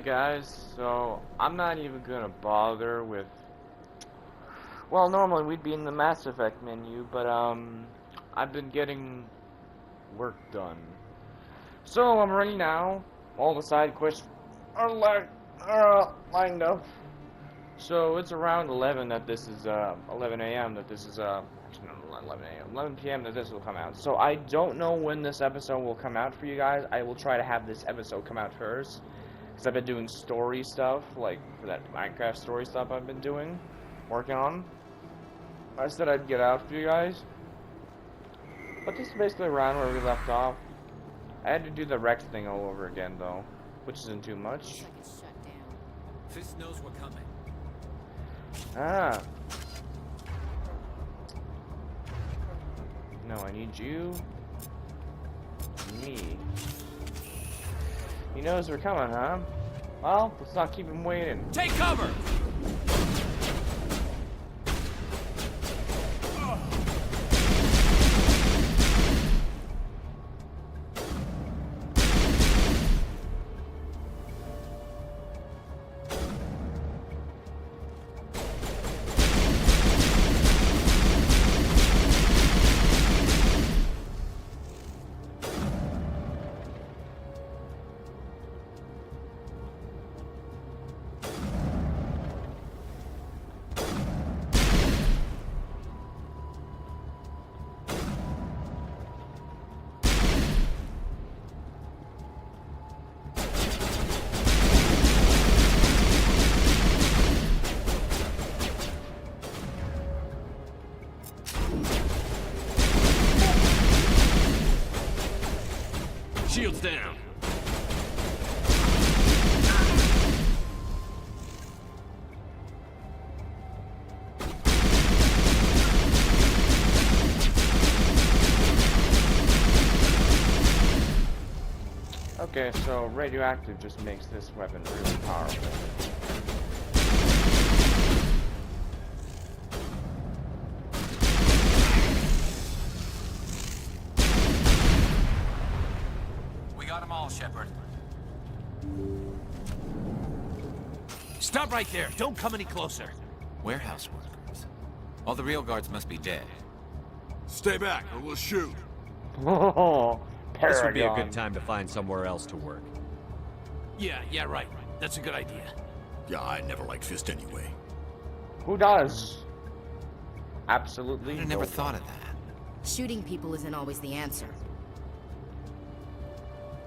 guys, so I'm not even gonna bother with, well, normally we'd be in the Mass Effect menu, but I've been getting work done. So I'm ready now. All the side quests are lined up. So it's around 11 that this is 11 a.m. that this is actually not 11 a.m. 11 p.m. that this will come out. So I don't know when this episode will come out for you guys. I will try to have this episode come out first, because I've been doing story stuff, like for that Minecraft story stuff I've been working on. I said I'd get out for you guys. But this is basically around where we left off. I had to do the Rex thing all over again though, which isn't too much. Fist knows we're coming. Ah. No, I need you. Me. He knows we're coming, huh? Well, let's not keep him waiting. Take cover! Shields down. Okay, so radioactive just makes this weapon really powerful. Shepard. Stop right there. Don't come any closer. Warehouse workers. All the real guards must be dead. Stay back or we'll shoot. Oh, this would be a good time to find somewhere else to work. Yeah, right. That's a good idea. Yeah, I never liked Fist anyway. Who does? Absolutely. I never thought of that. Shooting people isn't always the answer.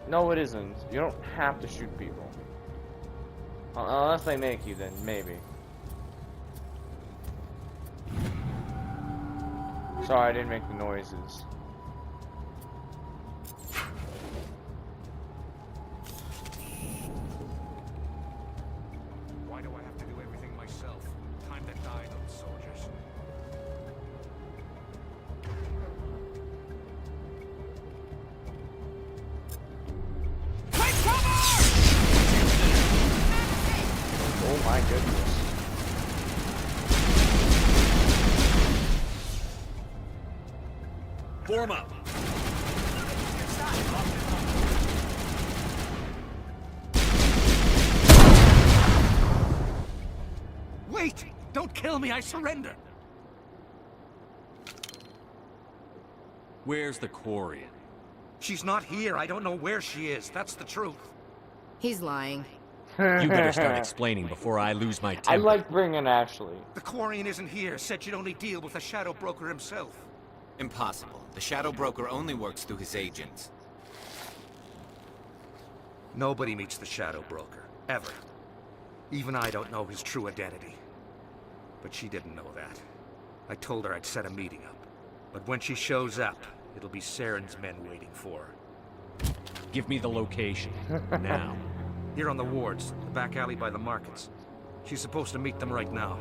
No, it isn't. You don't have to shoot people. Unless they make you, then maybe. Sorry, I didn't make the noises. Why do I have to do everything myself? Time to die, those soldiers. Oh my goodness. Form up. Wait! Don't kill me, I surrender! Where's the Quarian? She's not here. I don't know where she is. That's the truth. He's lying. You better start explaining before I lose my temper. I like bringing Ashley. The Quarian isn't here. Said you'd only deal with the Shadow Broker himself. Impossible. The Shadow Broker only works through his agents. Nobody meets the Shadow Broker. Ever. Even I don't know his true identity. But she didn't know that. I told her I'd set a meeting up. But when she shows up, it'll be Saren's men waiting for her. Give me the location. Now. Here on the wards, the back alley by the markets. She's supposed to meet them right now.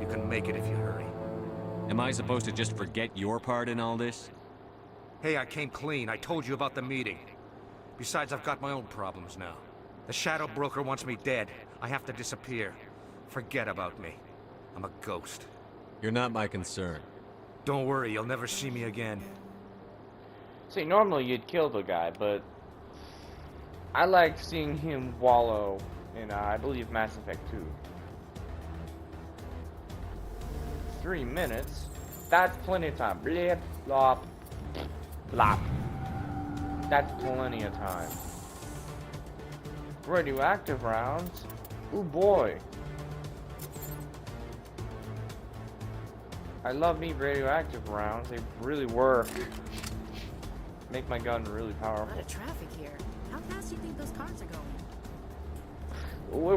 You can make it if you hurry. Am I supposed to just forget your part in all this? Hey, I came clean. I told you about the meeting. Besides, I've got my own problems now. The Shadow Broker wants me dead. I have to disappear. Forget about me. I'm a ghost. You're not my concern. Don't worry, you'll never see me again. See, normally you'd kill the guy, but I like seeing him wallow in, I believe, Mass Effect 2. 3 minutes? That's plenty of time. Blip, blop, blop. That's plenty of time. Radioactive rounds? Ooh boy. I love me radioactive rounds. They really work. Make my gun really A lot powerful. of traffic here. How fast do you think those cars are going?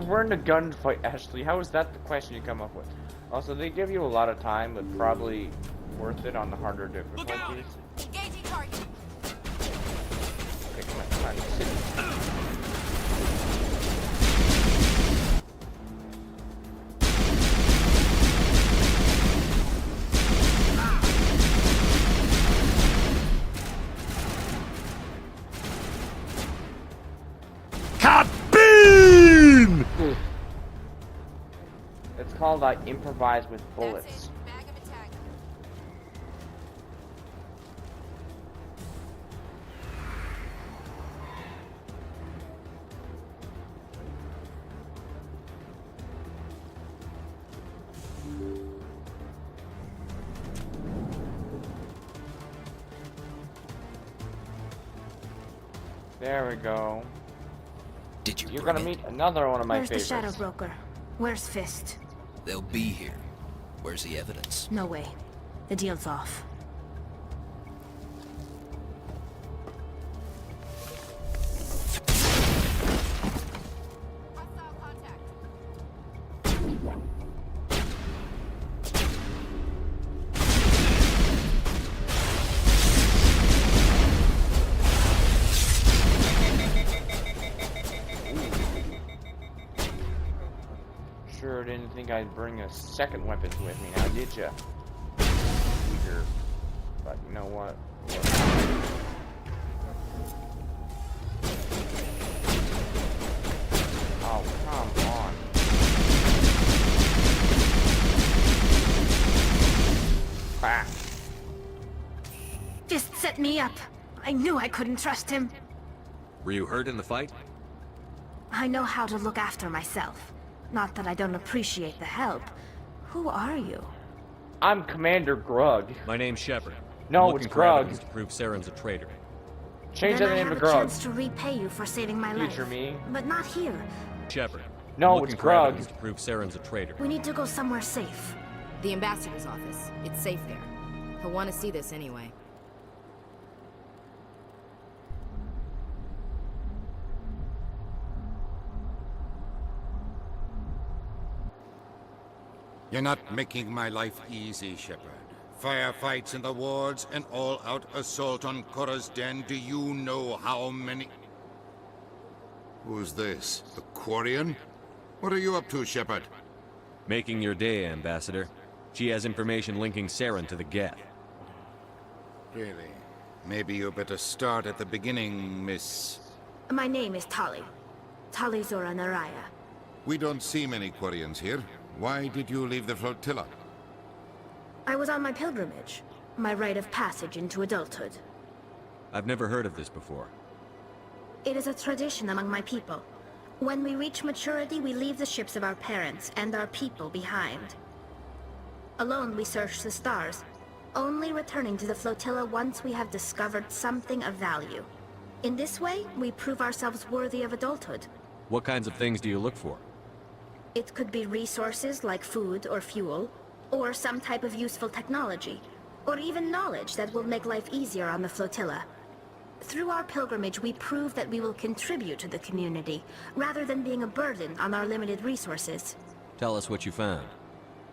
We're in a gunfight, Ashley. How is that the question you come up with? Also, they give you a lot of time, but probably worth it on the harder difficulties. Engaging target. Okay, come on, sit. Beam! It's called improvise with bullets. Bag of attack. There we go. Did you You're bring gonna it? meet another one of my Where's the favorites. Shadow Broker? Where's Fist? They'll be here. Where's the evidence? No way. The deal's off. Hostile contact. Sure didn't think I'd bring a second weapon with me now, did ya? Eager. But you know what? Oh, come on. Ah. Fist set me up. I knew I couldn't trust him. Were you hurt in the fight? I know how to look after myself. Not that I don't appreciate the help. Who are you? I'm Commander Grug. My name's Shepard. No, I'm looking it's for Grug. evidence to prove Saren's a traitor. Change Then that I name have to a Grug. chance to repay you for saving my Future life. me. But not here. Shepard. No, I'm it's looking for Grug. evidence to prove Saren's a traitor. We need to go somewhere safe. The ambassador's office. It's safe there. He'll want to see this anyway. You're not making my life easy, Shepard. Firefights in the wards, an all-out assault on Korra's den. Do you know how many... Who's this? The Quarian? What are you up to, Shepard? Making your day, Ambassador. She has information linking Saren to the Geth. Really? Maybe you better start at the beginning, Miss... My name is Tali. Tali Zora Naraya. We don't see many Quarians here. Why did you leave the flotilla? I was on my pilgrimage. My rite of passage into adulthood. I've never heard of this before. It is a tradition among my people. When we reach maturity, we leave the ships of our parents and our people behind. Alone, we search the stars, only returning to the flotilla once we have discovered something of value. In this way, we prove ourselves worthy of adulthood. What kinds of things do you look for? It could be resources like food or fuel, or some type of useful technology, or even knowledge that will make life easier on the flotilla. Through our pilgrimage, we prove that we will contribute to the community, rather than being a burden on our limited resources. Tell us what you found.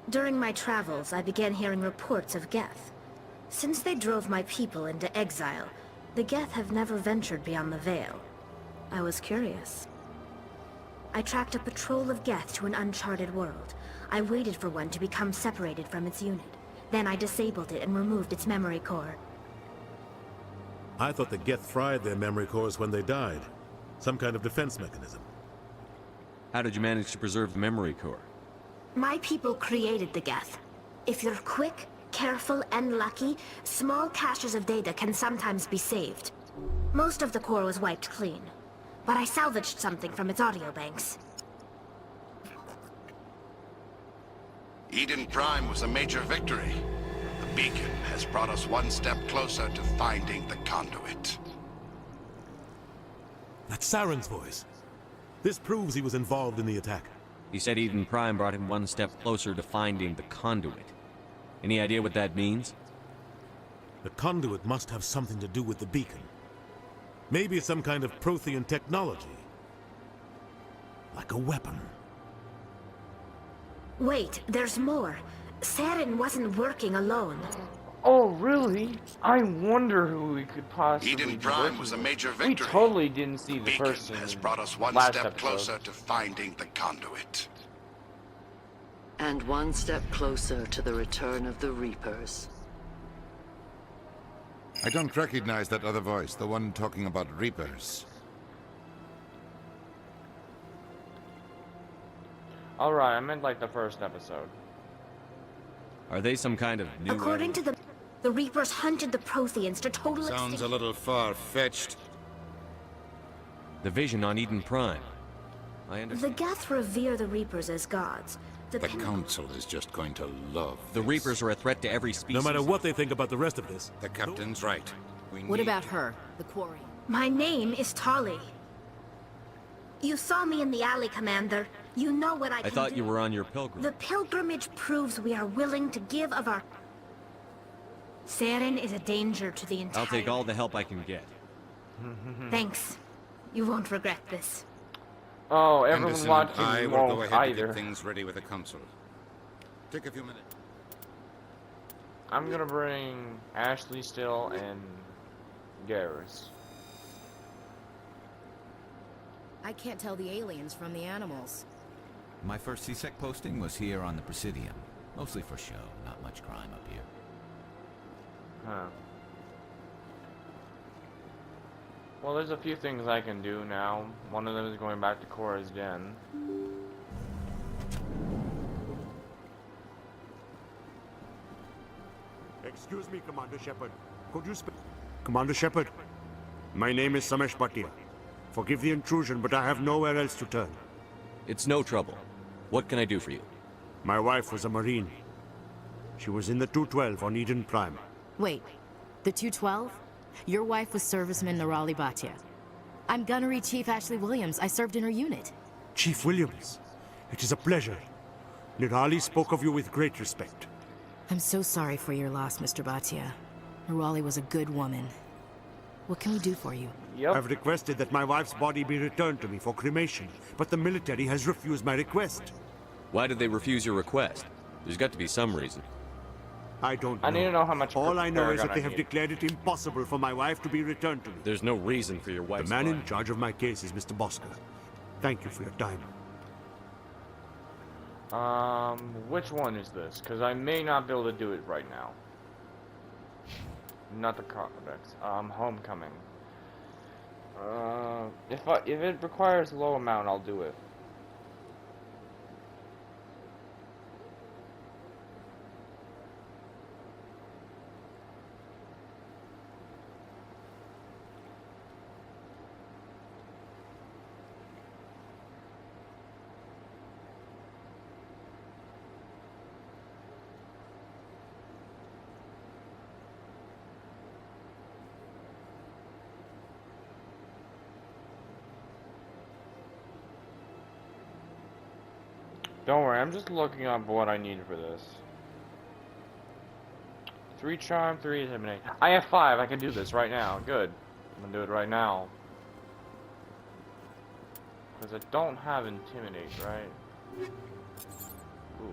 During my travels, I began hearing reports of Geth. Since they drove my people into exile, the Geth have never ventured beyond the Veil. I was curious. I tracked a patrol of Geth to an uncharted world. I waited for one to become separated from its unit. Then I disabled it and removed its memory core. I thought the Geth fried their memory cores when they died. Some kind of defense mechanism. How did you manage to preserve the memory core? My people created the Geth. If you're quick, careful, and lucky, small caches of data can sometimes be saved. Most of the core was wiped clean, but I salvaged something from its audio banks. Eden Prime was a major victory. The beacon has brought us one step closer to finding the conduit. That's Saren's voice. This proves he was involved in the attack. He said Eden Prime brought him one step closer to finding the conduit. Any idea what that means? The conduit must have something to do with the beacon. Maybe it's some kind of Prothean technology. Like a weapon. Wait, there's more. Saren wasn't working alone. Oh, really? I wonder who we could possibly Eden be Prime working was a with. major We victory. totally didn't see the Beacon person has brought us one last step episode. closer to finding the conduit. And one step closer to the return of the Reapers. I don't recognize that other voice, the one talking about Reapers. Alright, I meant like the first episode. Are they some kind of new... According to the Reapers hunted the Protheans to total Sounds a extinction. little far-fetched. The vision on Eden Prime. I The understand. Geth revere the Reapers as gods. The Council is just going to love The this. Reapers are a threat to every species. No matter what they think about the rest of this. The captain's right. What about her, the quarry? My name is Tali. You saw me in the alley, Commander. You know what I I can thought do. you were on your pilgrim. The pilgrimage proves we are willing to give of our... Saren is a danger to the entire... I'll take all the help I can get. Thanks. You won't regret this. Oh, everyone Henderson and watching I will go won't ahead to either. get things ready with the council. Take a few minutes. I'm gonna bring Ashley still and Garrus. I can't tell the aliens from the animals. My first CSEC posting was here on the Presidium. Mostly for show, not much crime up here. Huh. Well, there's a few things I can do now. One of them is going back to Cora's den. Excuse me, Commander Shepard. Could you speak? Commander Shepard, my name is Samesh Bhatia. Forgive the intrusion, but I have nowhere else to turn. It's no trouble. What can I do for you? My wife was a Marine. She was in the 212 on Eden Prime. Wait, the 212? Your wife was serviceman Nirali Bhatia. I'm Gunnery Chief Ashley Williams. I served in her unit. Chief Williams, it is a pleasure. Nirali spoke of you with great respect. I'm so sorry for your loss, Mr. Bhatia. Nirali was a good woman. What can we do for you? Yep. I've requested that my wife's body be returned to me for cremation, but the military has refused my request. Why did they refuse your request? There's got to be some reason. I don't know. I need to know how much All I know is Paragon that they I have need. declared it impossible for my wife to be returned to me. There's no reason for your The wife's man in body. charge of my case is Mr. Bosca. Thank you for your time. Which one is this? Because I may not be able to do it right now. Not the codex. Homecoming. If it requires a low amount, I'll do it. Don't worry, I'm just looking up what I need for this. 3 charm, 3 intimidate. I have 5, I can do this right now. Good. I'm gonna do it right now. Because I don't have intimidate, right? Ooh.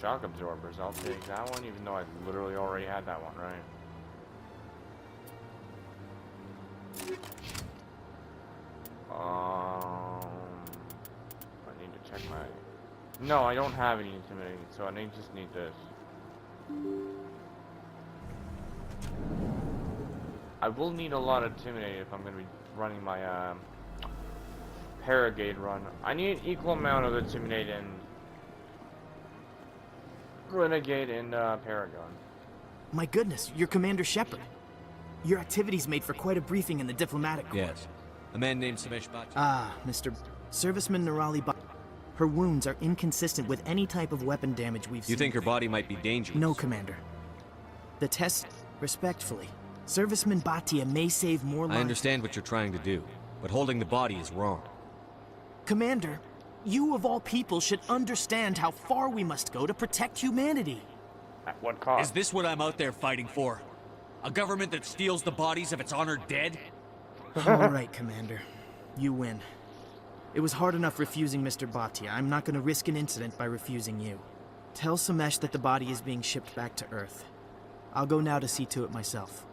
Shock absorbers, I'll take that one, even though I literally already had that one, right? I need to check my... No, I don't have any intimidating, so I just need this. I will need a lot of intimidate if I'm going to be running my Paragade run. I need an equal amount of intimidate and Renegade and Paragon. My goodness, you're Commander Shepard. Your activities made for quite a briefing in the diplomatic corps. Yes. A man named Samesh Bhatia. Ah, Mr. Serviceman Nirali Her wounds are inconsistent with any type of weapon damage we've seen. You think her body might be dangerous? No, Commander. The test, respectfully, Serviceman Bhatia may save more lives. I understand what you're trying to do, but holding the body is wrong. Commander, you of all people should understand how far we must go to protect humanity. At what cost? Is this what I'm out there fighting for? A government that steals the bodies of its honored dead? All right, Commander. You win. It was hard enough refusing Mr. Bhatia. I'm not going to risk an incident by refusing you. Tell Samesh that the body is being shipped back to Earth. I'll go now to see to it myself.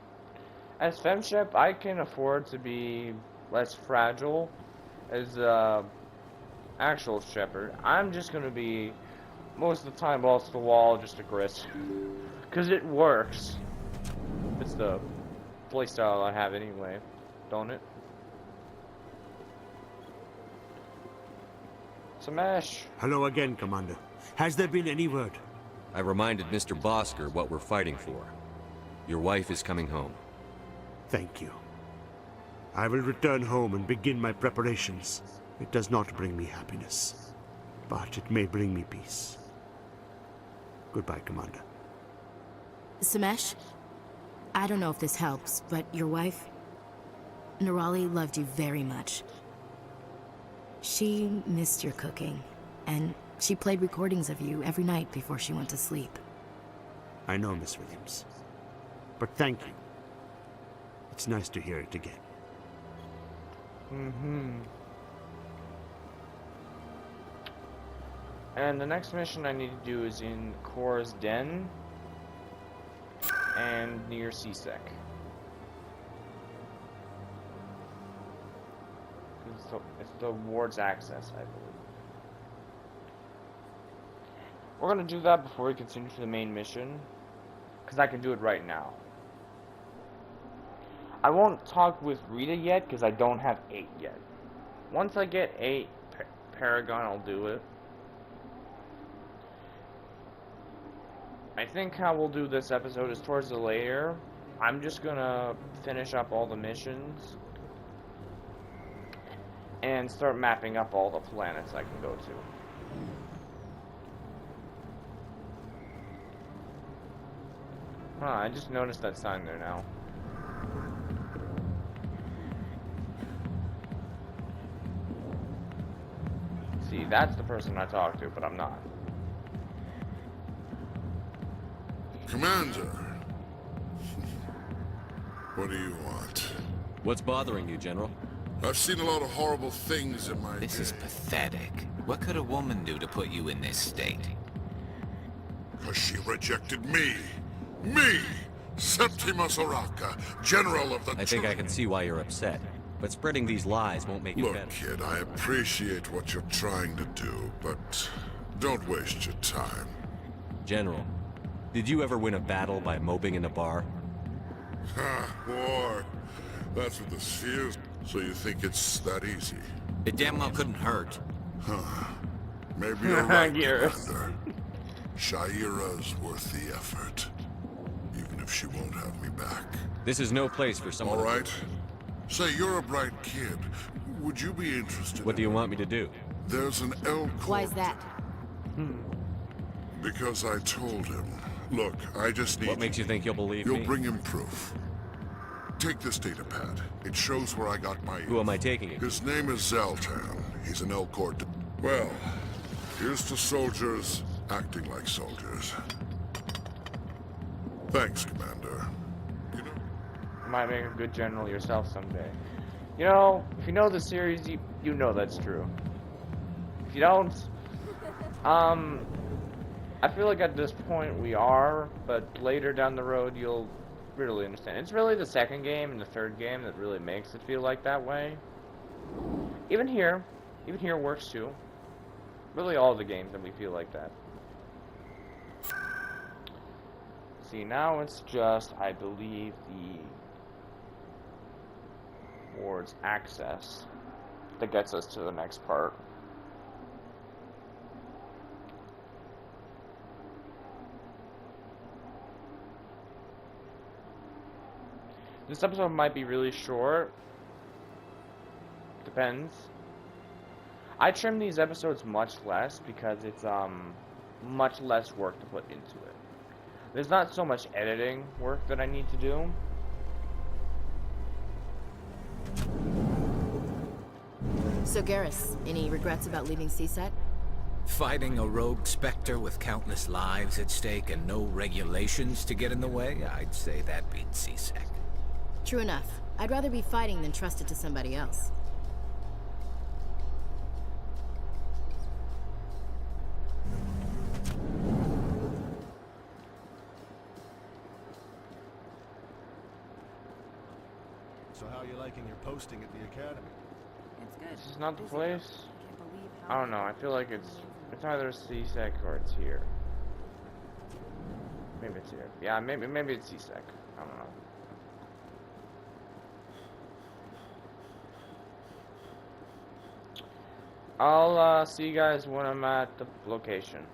As Femship, I can afford to be less fragile. As actual Shepard, I'm just gonna be most of the time balls to the wall, just a grit, because it works. It's the playstyle I have anyway, don't it? Smash. Hello again, Commander. Has there been any word? I reminded Mr. Bosker what we're fighting for. Your wife is coming home. Thank you. I will return home and begin my preparations. It does not bring me happiness, but it may bring me peace. Goodbye, Commander. Samesh, I don't know if this helps, but your wife, Nerali, loved you very much. She missed your cooking, and she played recordings of you every night before she went to sleep. I know, Miss Williams. But thank you. It's nice to hear it again. And the next mission I need to do is in Kor's Den and near CSEC. It's the ward's access, I believe. We're gonna do that before we continue to the main mission, because I can do it right now. I won't talk with Rita yet, because I don't have 8 yet. Once I get 8 Paragon, I'll do it. I think how we'll do this episode is towards the later. I'm just gonna finish up all the missions and start mapping up all the planets I can go to. Huh, I just noticed that sign there now. See, that's the person I talked to, but I'm not. Commander. What do you want? What's bothering you, General? I've seen a lot of horrible things in my This day. is pathetic. What could a woman do to put you in this state? Because she rejected me. Me! Septimus Oraka, General of the I think I can see why you're upset. But spreading these lies won't make it Look, better. kid, I appreciate what you're trying to do, but don't waste your time. General, did you ever win a battle by moping in a bar? Ha, war. That's what the spheres... So you think it's that easy? It damn well couldn't hurt. Maybe you're right, Gears. Commander. Shaira's worth the effort. Even if she won't have me back. This is no place for someone... All right. Say, you're a bright kid. Would you be interested What do you want me to do? There's an L Corp... Why is that? Because I told him. Look, I just need... What makes you think you'll believe You'll me? bring him proof. Take this data pad. It shows where I got my... Who am I taking it? His name is Zaltan. He's an Elcor... Well, here's to soldiers acting like soldiers. Thanks, Commander. You know... You might make a good general yourself someday. You know, if you know the series, you know that's true. If you don't, I feel like at this point we are, but later down the road you'll really understand. It's really the second game and the third game that really makes it feel like that way. Even here works too. Really all the games that we feel like that. See, now it's just, I believe, the ward's access that gets us to the next part. This episode might be really short. Depends. I trim these episodes much less because it's much less work to put into it. There's not so much editing work that I need to do. So Garrus, any regrets about leaving CSEC? Fighting a rogue Spectre with countless lives at stake and no regulations to get in the way, I'd say that beats CSEC. True enough. I'd rather be fighting than trust it to somebody else. So how are you liking your posting at the academy? It's good. This is not the place. I don't know. I feel like it's either CSEC or it's here. Maybe it's here. Yeah, maybe it's CSEC. I don't know. I'll see you guys when I'm at the location.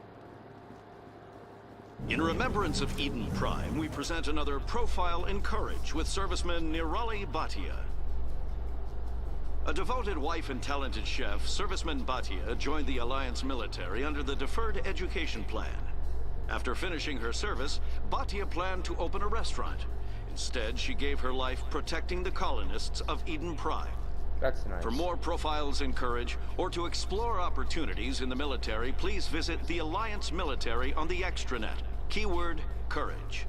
In remembrance of Eden Prime, we present another Profile in Courage with serviceman Nirali Bhatia. A devoted wife and talented chef, serviceman Bhatia joined the Alliance military under the Deferred Education Plan. After finishing her service, Bhatia planned to open a restaurant. Instead, she gave her life protecting the colonists of Eden Prime. That's nice. For more Profiles in Courage, or to explore opportunities in the military, please visit the Alliance Military on the extranet. Keyword, Courage.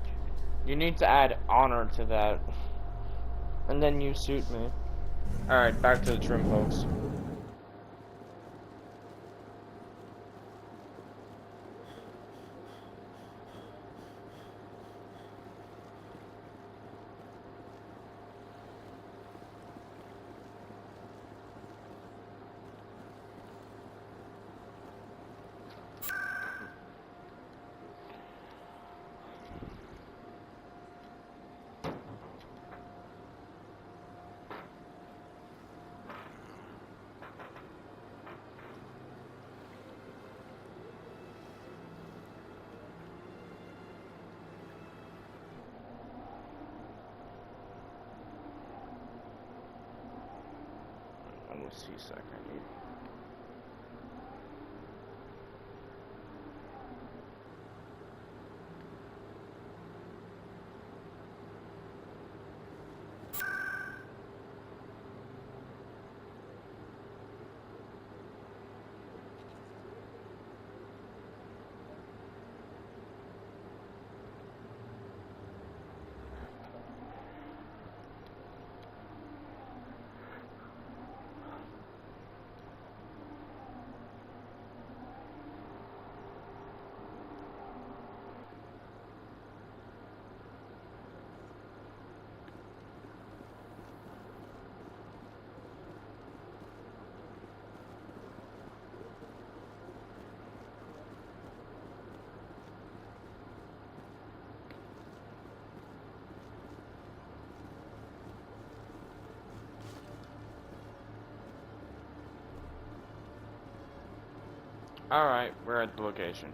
You need to add honor to that. And then you suit me. Alright, back to the trim, folks. C-sec I need. Alright, we're at the location.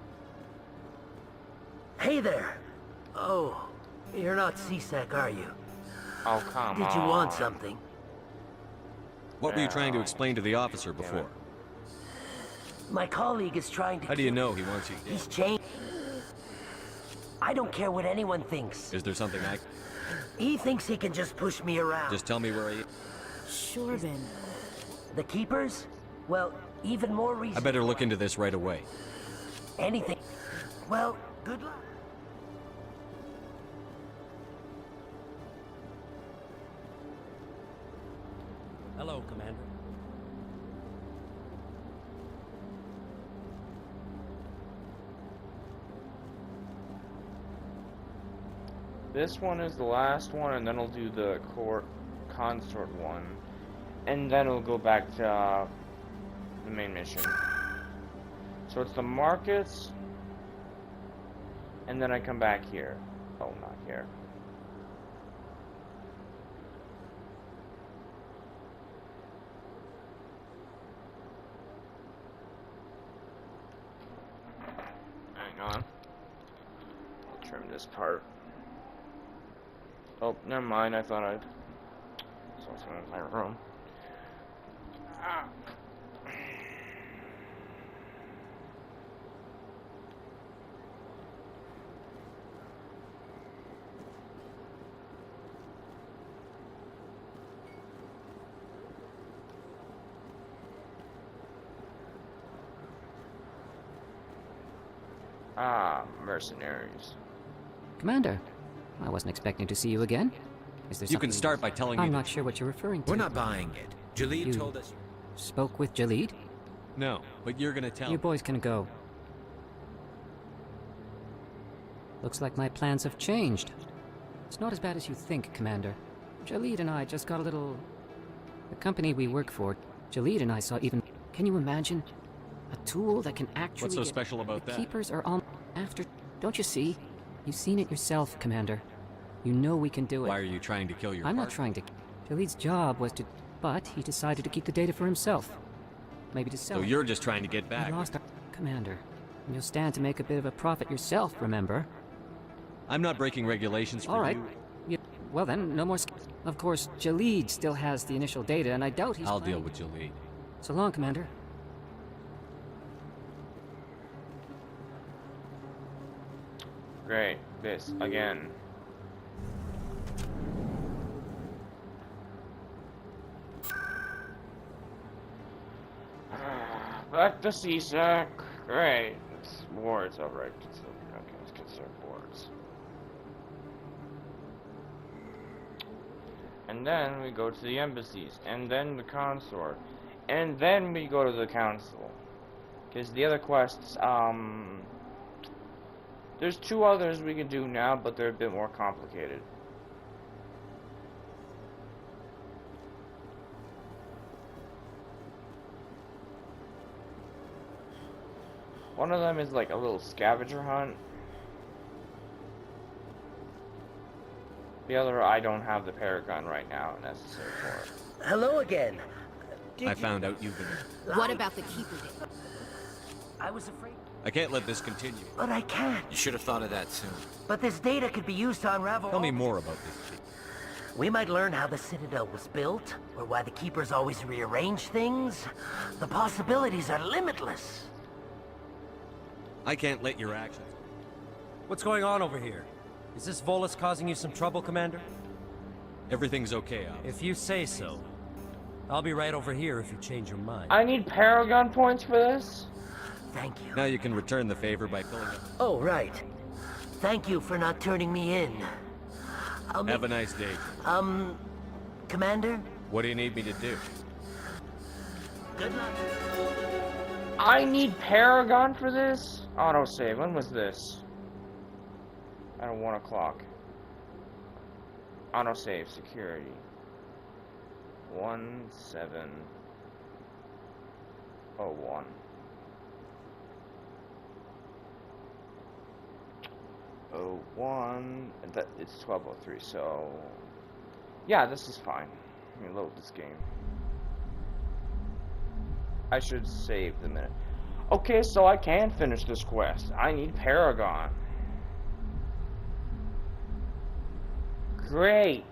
Hey there! Oh, you're not C-sec, are you? Oh, come on. Did you want something? What were you trying to explain to the officer before? My colleague is trying to... How do you know he wants you? He's changed. I don't care what anyone thinks. Is there something I... He thinks he can just push me around. Just tell me where he... Sure, Ben. The Keepers? Well, even more reason... I better look into this right away. Anything. Well, good luck. Hello, Commander. This one is the last one, and then I'll do the consort one. And then it'll go back to the main mission. So it's the markets, and then I come back here. Oh, not here. Hang on. I'll trim this part. Oh, never mind. I thought I'd saw something in my room. Ah, mercenaries. Commander, I wasn't expecting to see you again. Is there You can something- start by telling me I'm that- not sure what you're referring to. We're not buying it. Jalid You told us... spoke with Jalid? No, but you're gonna tell You me. boys can go. Looks like my plans have changed. It's not as bad as you think, Commander. Jalid and I just got a little... The company we work for, Jalid and I saw even... Can you imagine? A tool that can actually What's so get- special about the that? Keepers are all after... Don't you see? You've seen it yourself, Commander. You know we can do it. Why are you trying to kill your I'm not partner? trying to... Jalid's job was to... But he decided to keep the data for himself. Maybe to sell So it. you're just trying to get We back. lost our... Commander. And you'll stand to make a bit of a profit yourself, remember? I'm not breaking regulations for All right. you. Well then, no more... Of course, Jalid still has the initial data, and I doubt he's I'll planning- deal with Jalid. So long, Commander. Great. This again. Back to CSAC. Great. It's wards, alright. Okay, let's consider wards. And then we go to the embassies, and then the consort, and then we go to the council. Because the other quests, there's 2 others we can do now, but they're a bit more complicated. One of them is like a little scavenger hunt. The other, I don't have the Paragon right now necessary for it. Hello again. I found out you've been... What about the Keeper data? I was afraid. I can't let this continue. But I can't. You should have thought of that soon. But this data could be used to unravel... Tell me more about this. We might learn how the Citadel was built, or why the Keepers always rearrange things. The possibilities are limitless. I can't let your actions... What's going on over here? Is this Volus causing you some trouble, Commander? Everything's okay, Al. If you say so. I'll be right over here if you change your mind. I need Paragon points for this? Thank you. Now you can return the favor by filling up... Oh, right. Thank you for not turning me in. Have a nice day. Commander? What do you need me to do? Good luck. I need Paragon for this? Autosave. When was this? At 1 o'clock. Autosave. Security. 1701. Oh, 01. That it's 1203. So yeah, this is fine. Let me load this game. I should save the minute. Okay, so I can finish this quest. I need Paragon. Great.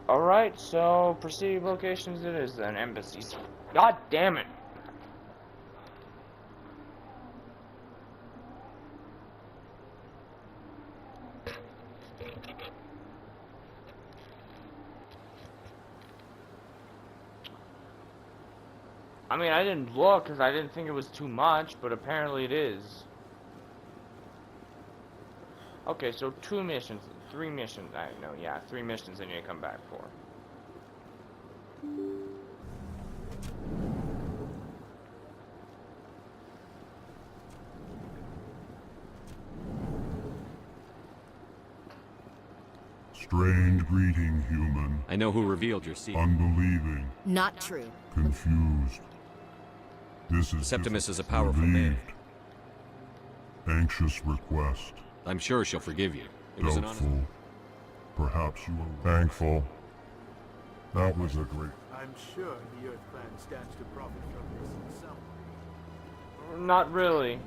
Alright, so proceed locations it is then. Embassies. God damn it. I mean, I didn't look because I didn't think it was too much, but apparently it is. Okay, so 2 missions, 3 missions, I know, yeah, 3 missions I need to come back for. Strange greeting, human. I know who revealed your secret. Unbelieving. Not true. Confused. This is Septimus is a powerful man. Anxious request. I'm sure she'll forgive you. It was an honest... Doubtful. Perhaps you will. Thankful. That was a great... I'm sure the Earth Clan stands to profit from this itself. Not really.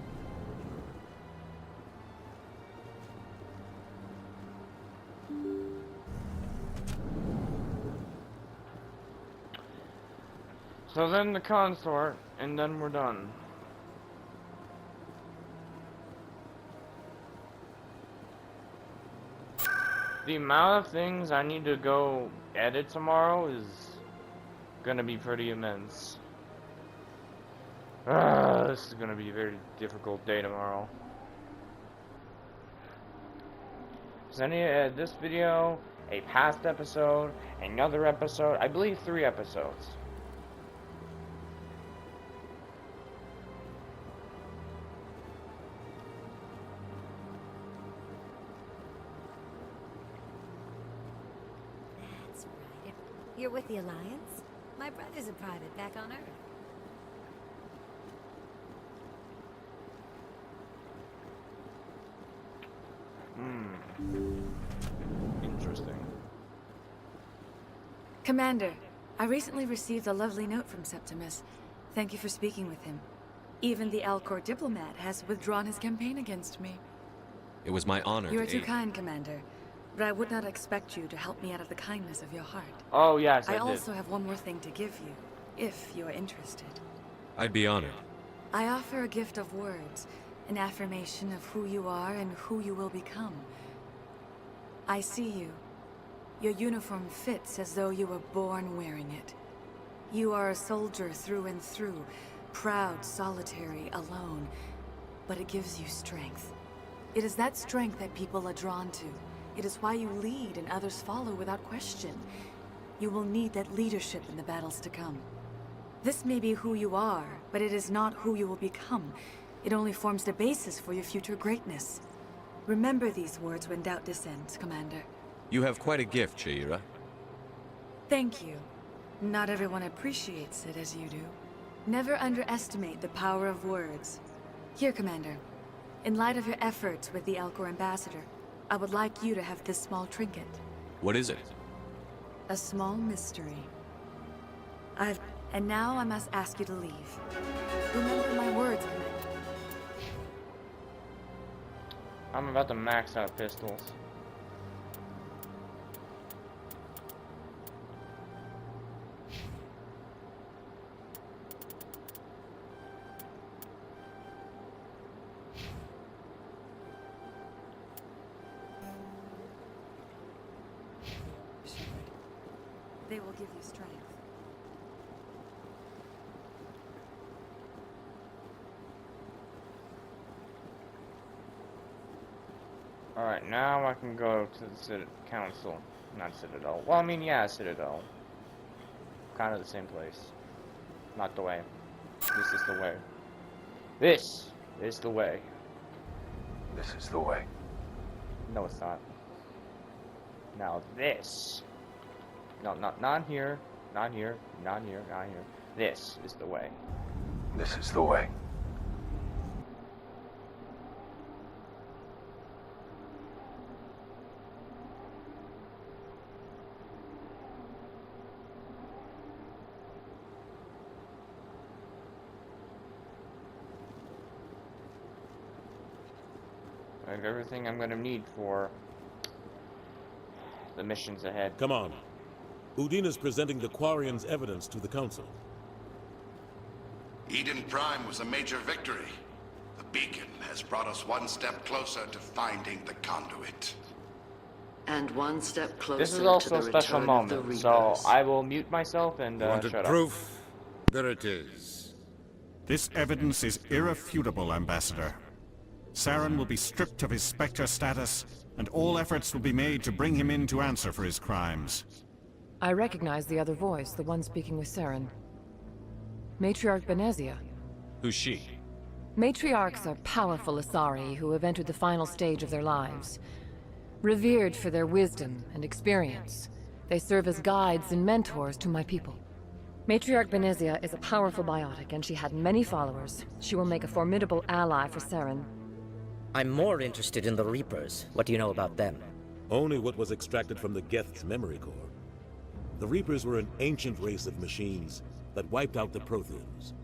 So then the consort, and then we're done. The amount of things I need to go edit tomorrow is gonna be pretty immense. This is gonna be a very difficult day tomorrow. So I need to edit this video, a past episode, another episode, I believe 3 episodes. That's right. You're with the Alliance? My brother's a private back on Earth. Interesting. Commander, I recently received a lovely note from Septimus. Thank you for speaking with him. Even the Alcor diplomat has withdrawn his campaign against me. It was my honor You are to too aid. kind, Commander. But I would not expect you to help me out of the kindness of your heart. Oh, yes, I did. also have one more thing to give you, if you are interested. I'd be honored. I offer a gift of words, an affirmation of who you are and who you will become. I see you. Your uniform fits as though you were born wearing it. You are a soldier through and through, proud, solitary, alone, but it gives you strength. It is that strength that people are drawn to. It is why you lead and others follow without question. You will need that leadership in the battles to come. This may be who you are, but it is not who you will become. It only forms the basis for your future greatness. Remember these words when doubt descends, Commander. You have quite a gift, Shaira. Thank you. Not everyone appreciates it as you do. Never underestimate the power of words. Here, Commander. In light of your efforts with the Alcor ambassador, I would like you to have this small trinket. What is it? A small mystery. And now I must ask you to leave. Remember my words, Commander. I'm about to max out pistols. They will give you strength. Alright, now I can go to the council. Not Citadel. Well, I mean, yeah, Citadel. Kind of the same place. Not the way. This is the way. This is the way. This is the way. No, it's not. Now this. No, not here. Not here. Not here. Not here. This is the way. This is the way. I have everything I'm gonna need for the missions ahead. Come on. Udina's presenting the Quarian's evidence to the Council. Eden Prime was a major victory. The beacon has brought us one step closer to finding the conduit. And one step closer This is also to a the special return of the moment, so Reapers. I will mute myself and Wanted shut proof? There it is. This evidence is irrefutable, Ambassador. Saren will be stripped of his Spectre status, and all efforts will be made to bring him in to answer for his crimes. I recognize the other voice, the one speaking with Saren. Matriarch Benezia. Who's she? Matriarchs are powerful Asari who have entered the final stage of their lives. Revered for their wisdom and experience, they serve as guides and mentors to my people. Matriarch Benezia is a powerful biotic, and she had many followers. She will make a formidable ally for Saren. I'm more interested in the Reapers. What do you know about them? Only what was extracted from the Geth's memory core. The Reapers were an ancient race of machines that wiped out the Protheans.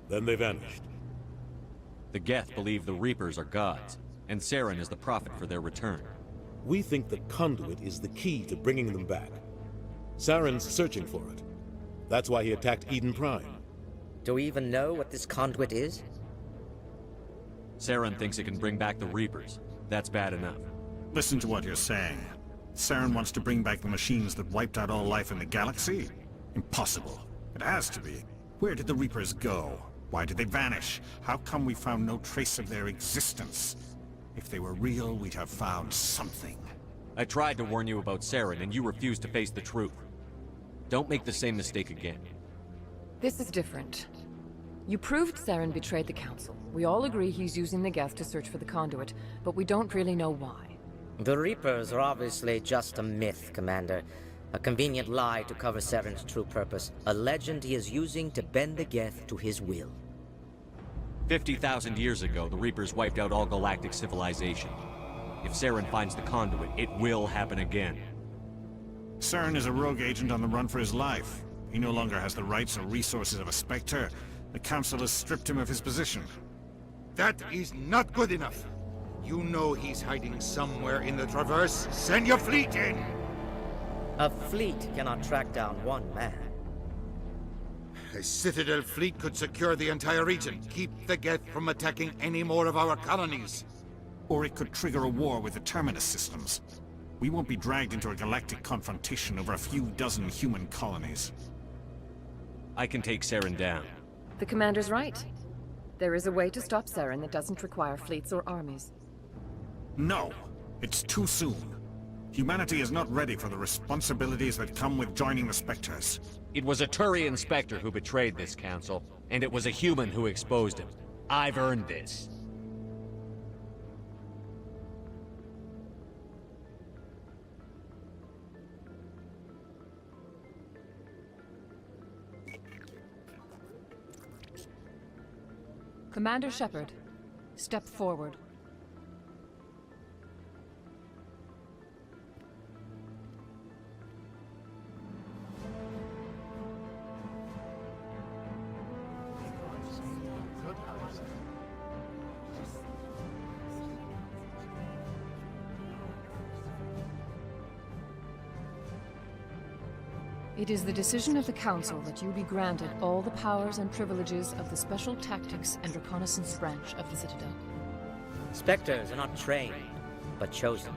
Then they vanished. The Geth believe the Reapers are gods, and Saren is the prophet for their return. We think the conduit is the key to bringing them back. Saren's searching for it. That's why he attacked Eden Prime. Do we even know what this conduit is? Saren thinks it can bring back the Reapers. That's bad enough. Listen to what you're saying. Saren wants to bring back the machines that wiped out all life in the galaxy? Impossible. It has to be. Where did the Reapers go? Why did they vanish? How come we found no trace of their existence? If they were real, we'd have found something. I tried to warn you about Saren, and you refused to face the truth. Don't make the same mistake again. This is different. You proved Saren betrayed the Council. We all agree he's using the Geth to search for the conduit, but we don't really know why. The Reapers are obviously just a myth, Commander. A convenient lie to cover Saren's true purpose. A legend he is using to bend the Geth to his will. 50,000 years ago, the Reapers wiped out all galactic civilization. If Saren finds the conduit, it will happen again. Saren is a rogue agent on the run for his life. He no longer has the rights or resources of a Spectre. The Council has stripped him of his position. That is not good enough. You know he's hiding somewhere in the Traverse. Send your fleet in! A fleet cannot track down one man. A Citadel fleet could secure the entire region. Keep the Geth from attacking any more of our colonies. Or it could trigger a war with the Terminus systems. We won't be dragged into a galactic confrontation over a few dozen human colonies. I can take Saren down. The Commander's right. There is a way to stop Saren that doesn't require fleets or armies. No! It's too soon. Humanity is not ready for the responsibilities that come with joining the Spectres. It was a Turian Spectre who betrayed this council, and it was a human who exposed him. I've earned this. Commander Shepard, step forward. It is the decision of the Council that you be granted all the powers and privileges of the Special Tactics and Reconnaissance branch of the Citadel. Spectres are not trained, but chosen.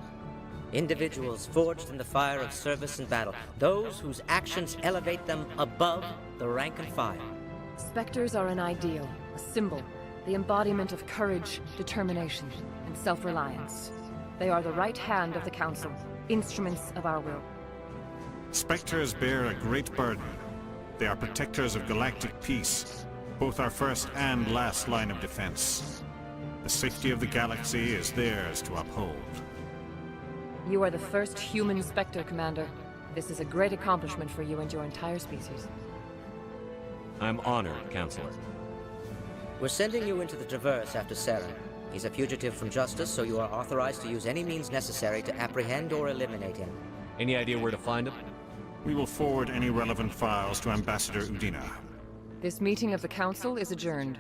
Individuals forged in the fire of service and battle. Those whose actions elevate them above the rank and file. Spectres are an ideal, a symbol, the embodiment of courage, determination, and self-reliance. They are the right hand of the Council, instruments of our will. Spectres bear a great burden. They are protectors of galactic peace, both our first and last line of defense. The safety of the galaxy is theirs to uphold. You are the first human Spectre, Commander. This is a great accomplishment for you and your entire species. I'm honored, Counselor. We're sending you into the Traverse after Saren. He's a fugitive from justice, so you are authorized to use any means necessary to apprehend or eliminate him. Any idea where to find him? We will forward any relevant files to Ambassador Udina. This meeting of the Council is adjourned.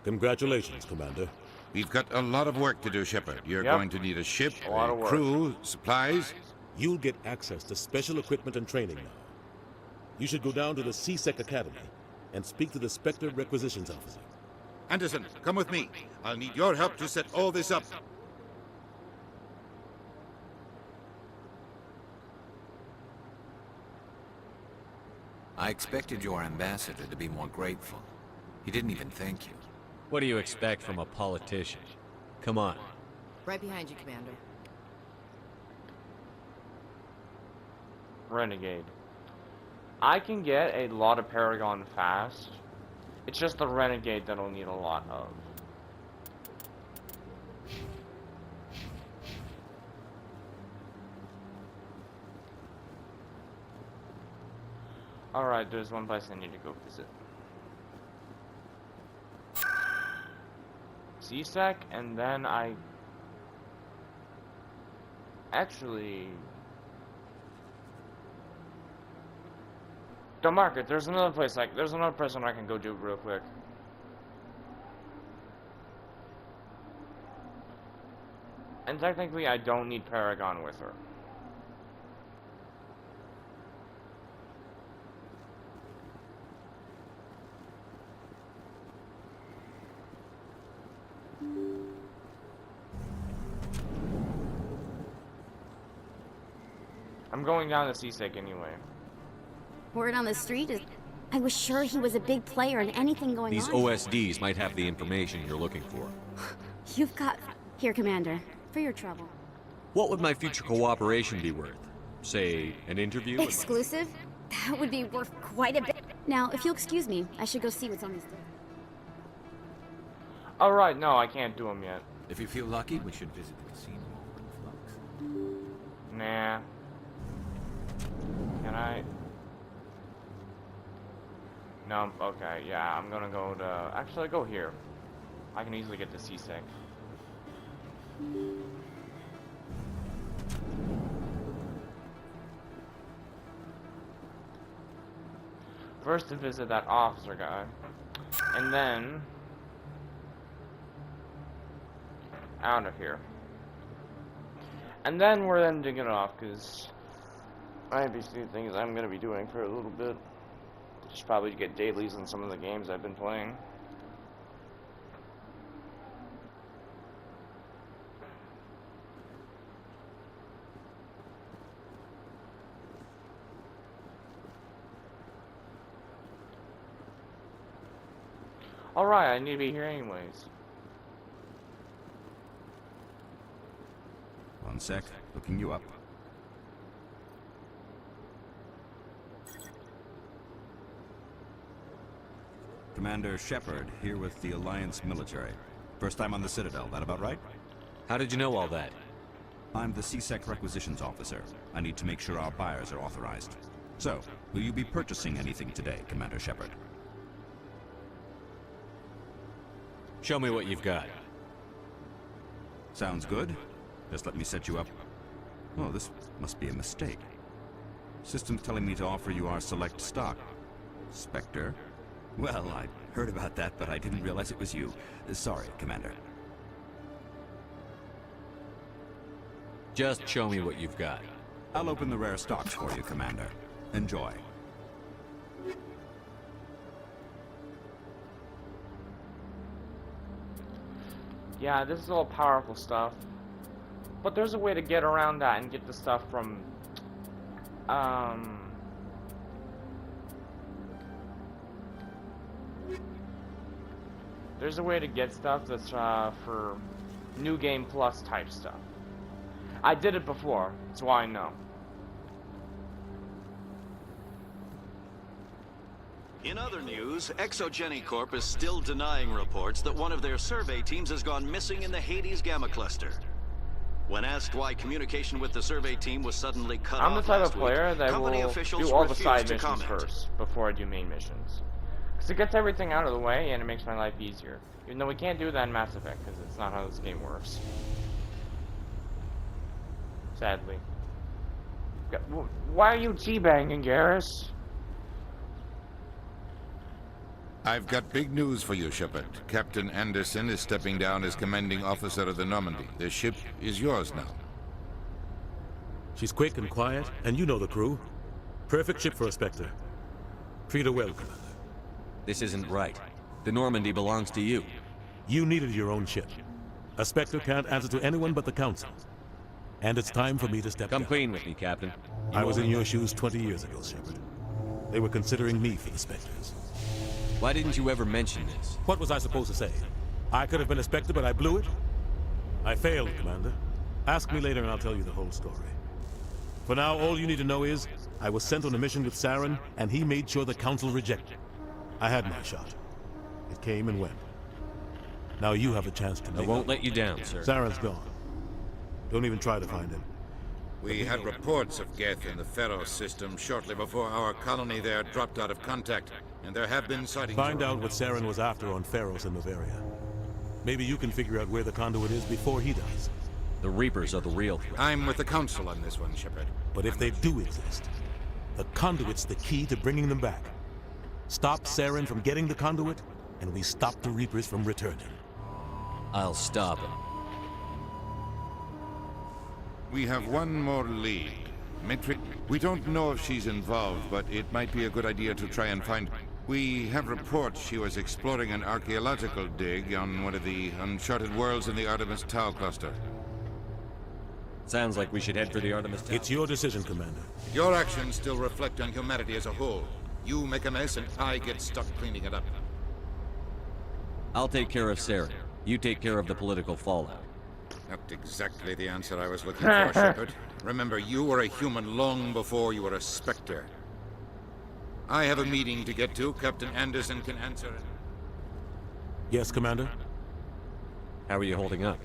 Congratulations, Commander. We've got a lot of work to do, Shepard. You're going to need a ship, a crew, supplies. You'll get access to special equipment and training now. You should go down to the C-Sec Academy and speak to the Spectre Requisitions Officer. Anderson, come with me. I'll need your help to set all this up. I expected your ambassador to be more grateful. He didn't even thank you. What do you expect from a politician? Come on. Right behind you, Commander. Renegade. I can get a lot of Paragon fast. It's just the Renegade that I'll need a lot of. Alright, there's one place I need to go visit. C-Sec, and then actually... Don't mark it, there's another place, there's another person I can go do real quick. And technically, I don't need Paragon with her. I'm going down the seasick anyway. Word on the street is I was sure he was a big player in anything going These on. OSDs might have the information you're looking for. You've got... Here, Commander, for your trouble. What would my future cooperation be worth? Say, an interview? Exclusive? That would be worth quite a bit. Now, if you'll excuse me, I should go see what's on this desk. Alright, no, I can't do them yet. If you feel lucky, we should visit the casino. Nah. Can I? No, okay, yeah, I'm gonna go to... Actually, go here. I can easily get to seasick. First to visit that officer guy. And then... out of here. And then we're ending it off, because I have these new things I'm going to be doing for a little bit. Just probably get dailies on some of the games I've been playing. Alright, I need to be here anyways. One sec, looking you up. Commander Shepard, here with the Alliance military. First time on the Citadel, that about right? How did you know all that? I'm the CSEC requisitions officer. I need to make sure our buyers are authorized. So, will you be purchasing anything today, Commander Shepard? Show me what you've got. Sounds good. Just let me set you up. Oh, this must be a mistake. System's telling me to offer you our select stock. Spectre? Well, I heard about that, but I didn't realize it was you. Sorry, Commander. Just show me what you've got. I'll open the rare stocks for you, Commander. Enjoy. Yeah, this is all powerful stuff. But there's a way to get around that and get the stuff from... There's a way to get stuff that's for New Game Plus type stuff. I did it before, that's why I know. In other news, Exogeny Corp is still denying reports that one of their survey teams has gone missing in the Hades Gamma Cluster. When asked why communication with the survey team was suddenly cut off I'm the type of last player week, that company will officials do all the refused side to missions comment. first, before I do main missions. Because it gets everything out of the way, and it makes my life easier. Even though we can't do that in Mass Effect, because it's not how this game works. Sadly. Why are you teabagging, Garrus? I've got big news for you, Shepard. Captain Anderson is stepping down as commanding officer of the Normandy. The ship is yours now. She's quick and quiet, and you know the crew. Perfect ship for a Spectre. Treat her well, Commander. This isn't right. The Normandy belongs to you. You needed your own ship. A Spectre can't answer to anyone but the Council. And it's time for me to step down. Come clean with me, Captain. I was in your shoes 20 years ago, Shepard. They were considering me for the Spectres. Why didn't you ever mention this? What was I supposed to say? I could have been a Spectre, but I blew it? I failed, Commander. Ask me later and I'll tell you the whole story. For now, all you need to know is, I was sent on a mission with Saren, and he made sure the Council rejected it. I had my shot. It came and went. Now you have a chance to make I won't let you down, sir. Saren's gone. Don't even try to find him. We had reports of Geth in the Pharos system shortly before our colony there dropped out of contact, and there have been sightings. Find out what Saren was after on Pharos and Novaria. Maybe you can figure out where the conduit is before he does. The Reapers are the real threat. I'm with the Council on this one, Shepard. But if they do exist, the conduit's the key to bringing them back. Stop Saren from getting the conduit, and we stop the Reapers from returning. I'll stop him. We have one more lead. Mitri, we don't know if she's involved, but it might be a good idea to try and find... We have reports she was exploring an archaeological dig on one of the uncharted worlds in the Artemis Tau cluster. Sounds like we should head for the Artemis Tower. It's your decision, Commander. Your actions still reflect on humanity as a whole. You make a mess and I get stuck cleaning it up. I'll take care of Saren. You take care of the political fallout. Not exactly the answer I was looking for, Shepard. Remember, you were a human long before you were a Spectre. I have a meeting to get to. Captain Anderson can answer it. Yes, Commander? How are you holding up?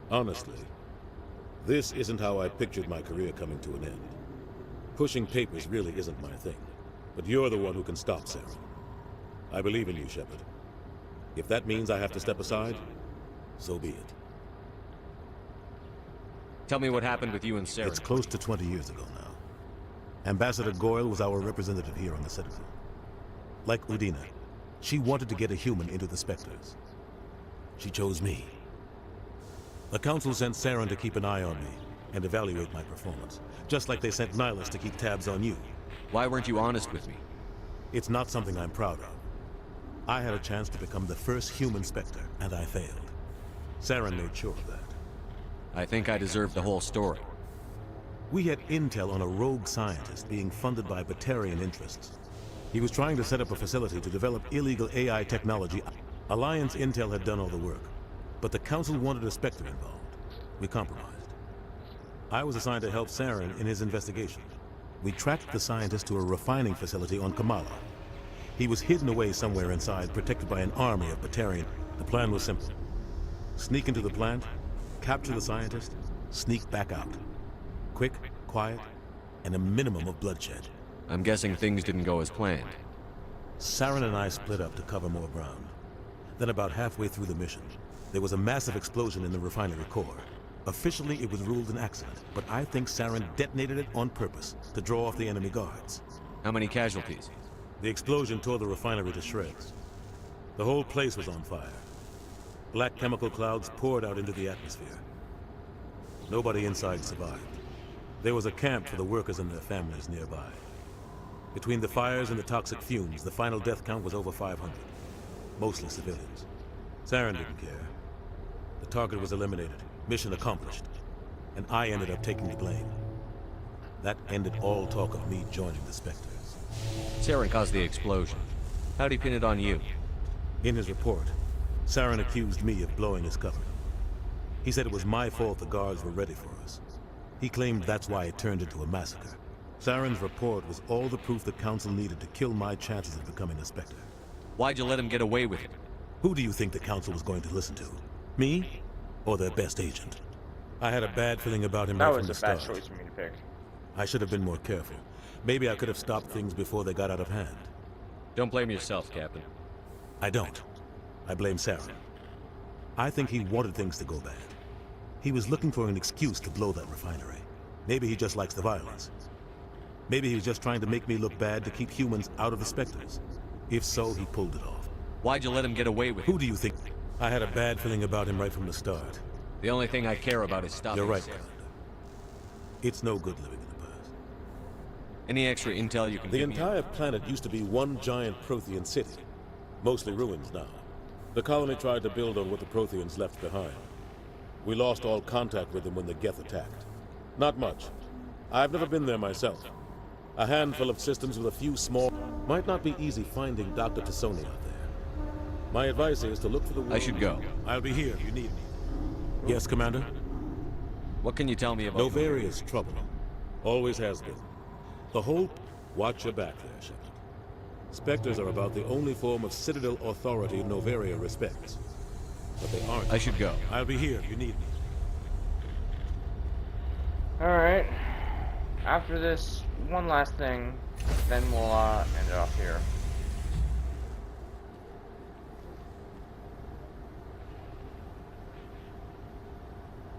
Honestly, this isn't how I pictured my career coming to an end. Pushing papers really isn't my thing. But you're the one who can stop Saren. I believe in you, Shepard. If that means I have to step aside, so be it. Tell me what happened with you and Saren. It's close to 20 years ago now. Ambassador Goyle was our representative here on the Citadel. Like Udina, she wanted to get a human into the Spectres. She chose me. The Council sent Saren to keep an eye on me and evaluate my performance, just like they sent Nihilus to keep tabs on you. Why weren't you honest with me? It's not something I'm proud of. I had a chance to become the first human Spectre, and I failed. Saren made sure of that. I think I deserve the whole story. We had intel on a rogue scientist being funded by Batarian interests. He was trying to set up a facility to develop illegal AI technology. Alliance intel had done all the work, but the Council wanted a Spectre involved. We compromised. I was assigned to help Saren in his investigation. We tracked the scientist to a refining facility on Kamala. He was hidden away somewhere inside, protected by an army of Batarian. The plan was simple. Sneak into the plant, capture the scientist, sneak back out. Quick, quiet, and a minimum of bloodshed. I'm guessing things didn't go as planned. Saren and I split up to cover more ground. Then about halfway through the mission, there was a massive explosion in the refinery core. Officially, it was ruled an accident, but I think Saren detonated it on purpose to draw off the enemy guards. How many casualties? The explosion tore the refinery to shreds. The whole place was on fire. Black chemical clouds poured out into the atmosphere. Nobody inside survived. There was a camp for the workers and their families nearby. Between the fires and the toxic fumes, the final death count was over 500. Mostly civilians. Saren didn't care. The target was eliminated, mission accomplished, and I ended up taking the blame. That ended all talk of me joining the Spectres. Saren caused the explosion. How'd he pin it on you? In his report, Saren accused me of blowing his cover. He said it was my fault the guards were ready for us. He claimed that's why it turned into a massacre. Saren's report was all the proof the Council needed to kill my chances of becoming a Spectre. Why'd you let him get away with it? Who do you think the Council was going to listen to? Me? Or their best agent? I had a bad feeling about him right from the start. That was a bad choice for me to pick. I should have been more careful. Maybe I could have stopped things before they got out of hand. Don't blame yourself, Captain. I don't. I blame Saren. I think he wanted things to go bad. He was looking for an excuse to blow that refinery. Maybe he just likes the violence. Maybe he was just trying to make me look bad to keep humans out of the Spectres. If so, he pulled it off. Why'd you let him get away with it? Who do you think? I had a bad feeling about him right from the start. The only thing I care about is stopping You're right, Saren. Commander. It's no good living in the past. Any extra intel you can The give me? entire planet used to be one giant Prothean city. Mostly ruins now. The colony tried to build on what the Protheans left behind. We lost all contact with them when the Geth attacked. Not much. I've never been there myself. A handful of systems with a few small... Might not be easy finding Dr. T'Soni out there. My advice is to look for the... I should go. I'll be here if you need me. Yes, Commander? What can you tell me about... Novaria's trouble. Always has been. The whole... Watch your back there, Shepard. Spectres are about the only form of Citadel authority Novaria respects. But they aren't. I should go. I'll be here if you need me. Alright. After this one last thing, then we'll end it off here.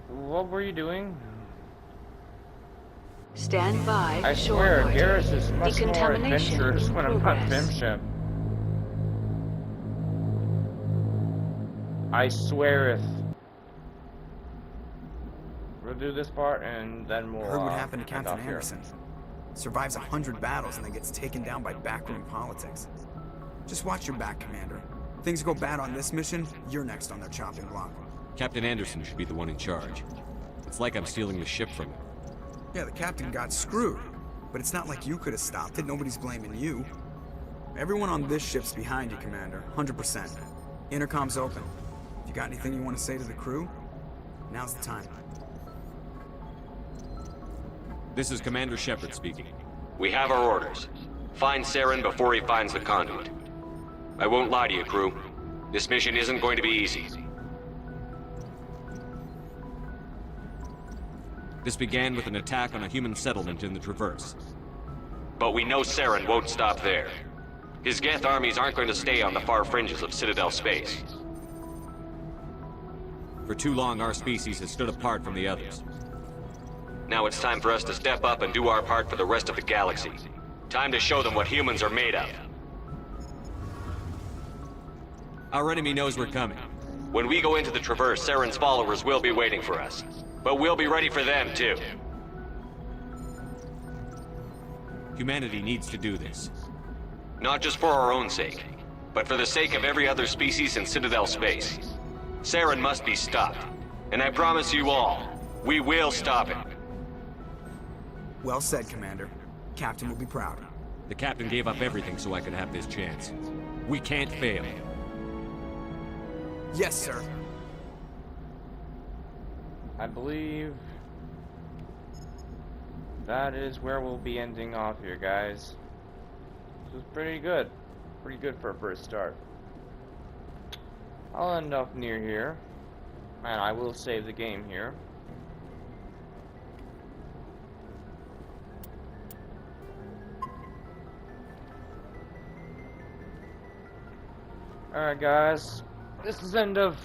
What were you doing? Stand by. I swear, Garrus is much more Decontamination adventurous when I'm not Vimship. I sweareth. We'll do this part and then we'll Heard what happened to end Captain off here. Anderson. Survives 100 battles and then gets taken down by backroom politics. Just watch your back, Commander. Things go bad on this mission, you're next on their chopping block. Captain Anderson should be the one in charge. It's like I'm stealing the ship from him. Yeah, the captain got screwed. But it's not like you could have stopped it. Nobody's blaming you. Everyone on this ship's behind you, Commander. 100%. Intercom's open. If you got anything you want to say to the crew, now's the time. This is Commander Shepard speaking. We have our orders. Find Saren before he finds the conduit. I won't lie to you, crew. This mission isn't going to be easy. This began with an attack on a human settlement in the Traverse. But we know Saren won't stop there. His Geth armies aren't going to stay on the far fringes of Citadel space. For too long, our species has stood apart from the others. Now it's time for us to step up and do our part for the rest of the galaxy. Time to show them what humans are made of. Our enemy knows we're coming. When we go into the Traverse, Saren's followers will be waiting for us. But we'll be ready for them, too. Humanity needs to do this. Not just for our own sake, but for the sake of every other species in Citadel space. Saren must be stopped. And I promise you all, we will stop him. Well said, Commander. Captain will be proud. The captain gave up everything so I could have this chance. We can't fail. Yes, sir. I believe that is where we'll be ending off here, guys. This was pretty good. Pretty good for a first start. I'll end up near here. And I will save the game here. Alright, guys. This is the end of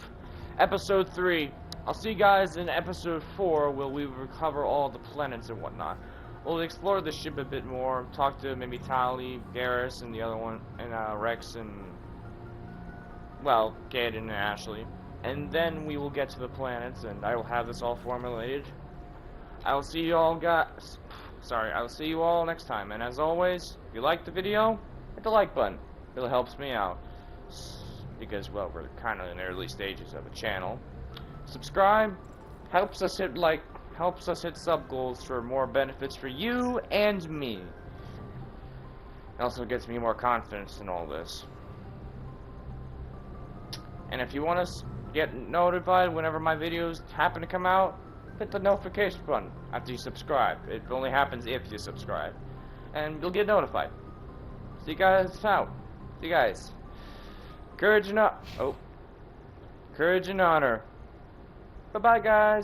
episode 3. I'll see you guys in episode 4 where we recover all the planets and whatnot. We'll explore the ship a bit more, talk to maybe Tali, Garrus, and the other one, and Rex, and, well, Gaten and Ashley. And then we will get to the planets, and I will have this all formulated. I will see you all guys. Sorry, I will see you all next time. And as always, if you liked the video, hit the like button. It really helps me out. Because, well, we're kind of in the early stages of a channel. Subscribe helps us hit sub goals for more benefits for you and me. It also gets me more confidence in all this. And if you want to get notified whenever my videos happen to come out, hit the notification button after you subscribe. It only happens if you subscribe, and you'll get notified. See you guys out. See you guys. Courage and honor. Bye-bye, guys.